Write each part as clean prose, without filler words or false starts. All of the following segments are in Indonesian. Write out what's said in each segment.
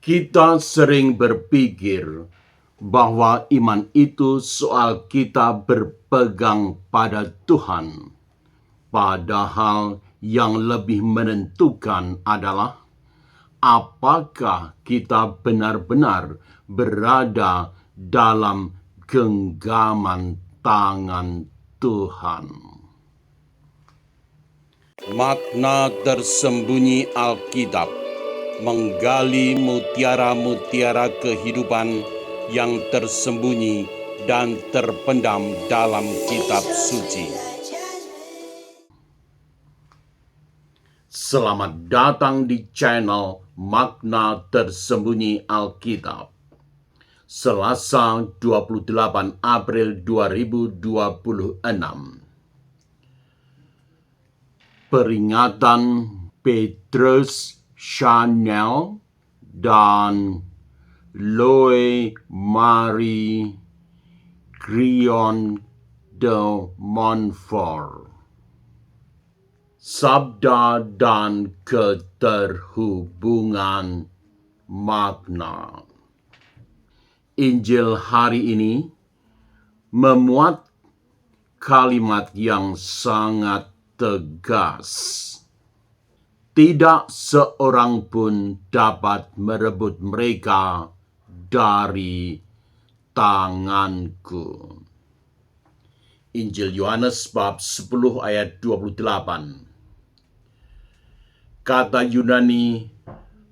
Kita sering berpikir bahwa iman itu soal kita berpegang pada Tuhan. Padahal yang lebih menentukan adalah apakah kita benar-benar berada dalam genggaman tangan Tuhan. Makna tersembunyi Alkitab menggali mutiara-mutiara kehidupan yang tersembunyi dan terpendam dalam kitab suci. Selamat datang di channel Makna Tersembunyi Alkitab. Selasa 28 April 2026. Peringatan Petrus, Chanel, dan Loe Marie Crillon de Montfort. Sabda dan keterhubungan makna. Injil hari ini memuat kalimat yang sangat tegas. Tidak seorang pun dapat merebut mereka dari tanganku. Injil Yohanes bab 10 ayat 28. Kata Yunani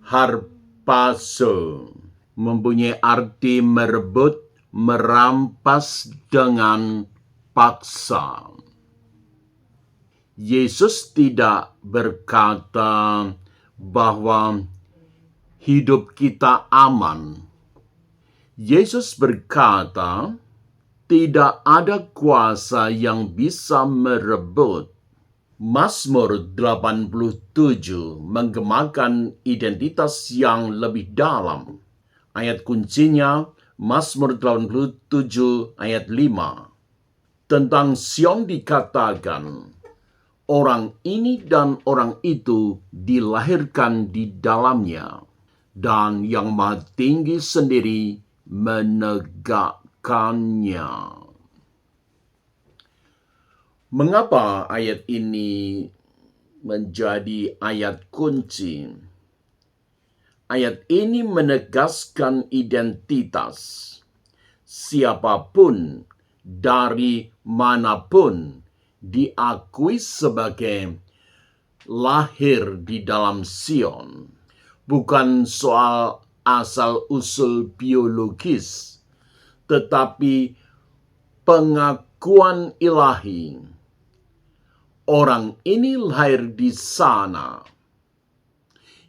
harpazo mempunyai arti merebut, merampas dengan paksa. Yesus tidak berkata bahwa hidup kita aman. Yesus berkata, tidak ada kuasa yang bisa merebut. Mazmur 87 menggemakan identitas yang lebih dalam. Ayat kuncinya Mazmur 87 ayat 5. Tentang Sion dikatakan, orang ini dan orang itu dilahirkan di dalamnya, dan Yang Maha Tinggi sendiri menegakkannya. Mengapa ayat ini menjadi ayat kunci? Ayat ini menegaskan identitas. Siapapun dari manapun diakui sebagai lahir di dalam Sion. Bukan soal asal-usul biologis, tetapi pengakuan ilahi. Orang ini lahir di sana.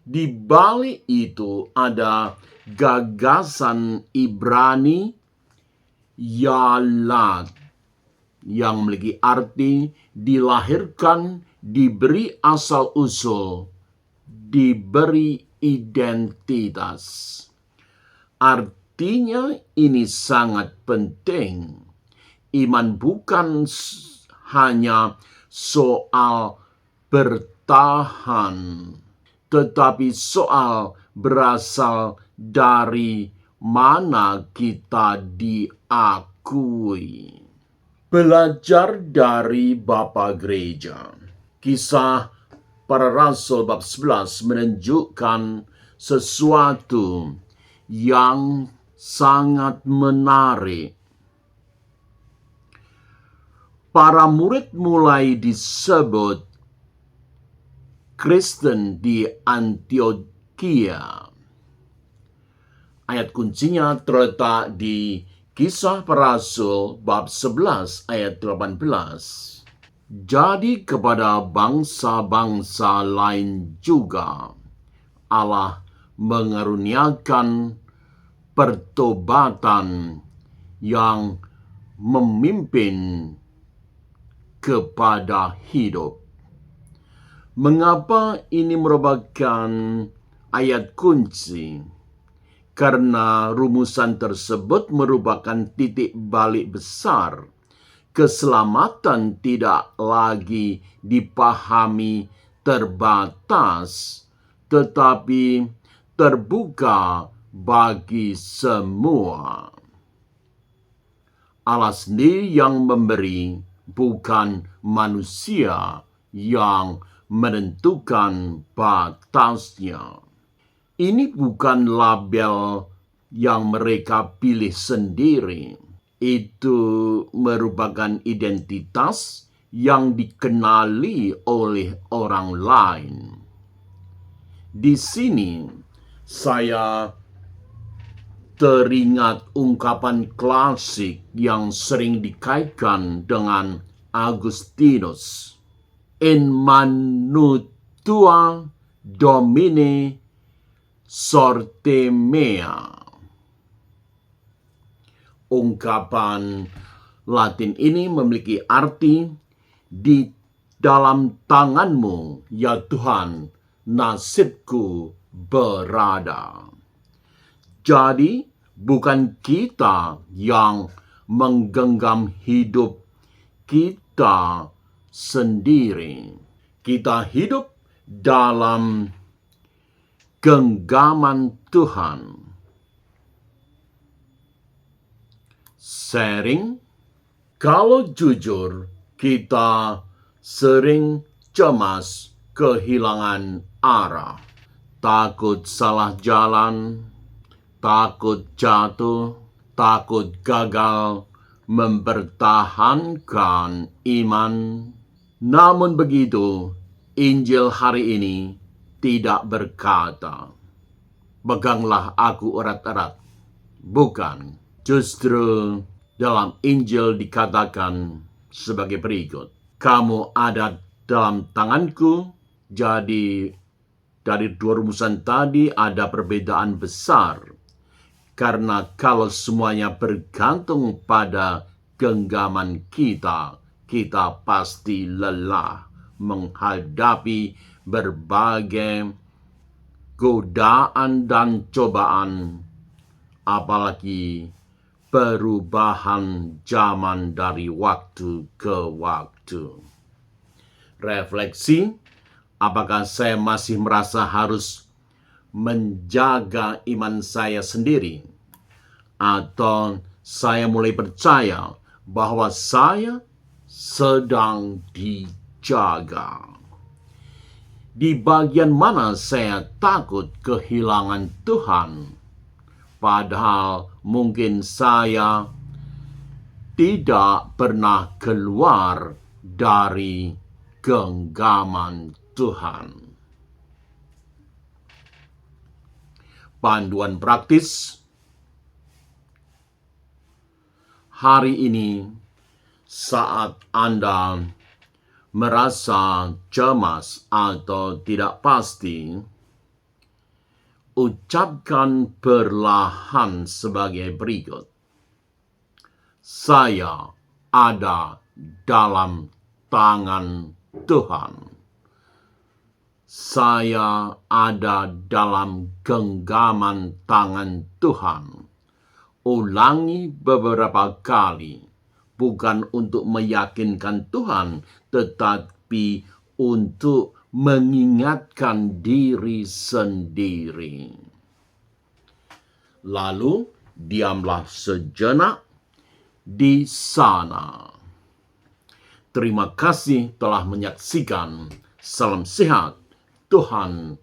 Di balik itu ada gagasan Ibrani Yalad, yang memiliki arti dilahirkan, diberi asal-usul, diberi identitas. Artinya ini sangat penting. Iman bukan hanya soal bertahan, tetapi soal berasal dari mana kita diakui. Belajar dari Bapak Gereja. Kisah para Rasul bab 11 menunjukkan sesuatu yang sangat menarik. Para murid mulai disebut Kristen di Antioquia. Ayat kuncinya terletak di Kisah Para Rasul bab 11 ayat 18. Jadi kepada bangsa-bangsa lain juga Allah mengaruniakan pertobatan yang memimpin kepada hidup. Mengapa ini merupakan ayat kunci? Karena rumusan tersebut merupakan titik balik besar. Keselamatan tidak lagi dipahami terbatas, tetapi terbuka bagi semua. Allah sendiri yang memberi, bukan manusia yang menentukan batasnya. Ini bukan label yang mereka pilih sendiri. Itu merupakan identitas yang dikenali oleh orang lain. Di sini saya teringat ungkapan klasik yang sering dikaitkan dengan Agustinus. In manutua domine sorte mea. Ungkapan Latin ini memiliki arti, di dalam tanganmu, ya Tuhan, nasibku berada. Jadi, bukan kita yang menggenggam hidup kita sendiri. Kita hidup dalam genggaman Tuhan. Sharing, kalau jujur, kita sering cemas kehilangan arah, takut salah jalan, takut jatuh, takut gagal mempertahankan iman. Namun begitu, Injil hari ini tidak berkata, "Peganglah aku erat-erat." Bukan. Justru dalam Injil dikatakan sebagai berikut, "Kamu ada dalam tanganku." Jadi dari dua rumusan tadi ada perbedaan besar. Karena kalau semuanya bergantung pada genggaman kita, kita pasti lelah menghadapi berbagai godaan dan cobaan, apalagi perubahan zaman dari waktu ke waktu. Refleksi, apakah saya masih merasa harus menjaga iman saya sendiri? Atau saya mulai percaya bahwa saya sedang dijaga? Di bagian mana saya takut kehilangan Tuhan? Padahal mungkin saya tidak pernah keluar dari genggaman Tuhan. Panduan praktis hari ini, saat Anda merasa cemas atau tidak pasti, ucapkan perlahan sebagai berikut. Saya ada dalam tangan Tuhan. Saya ada dalam genggaman tangan Tuhan. Ulangi beberapa kali, bukan untuk meyakinkan Tuhan, tetapi untuk mengingatkan diri sendiri. Lalu, diamlah sejenak di sana. Terima kasih telah menyaksikan. Salam sehat. Tuhan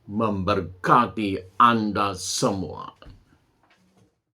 memberkati Anda semua.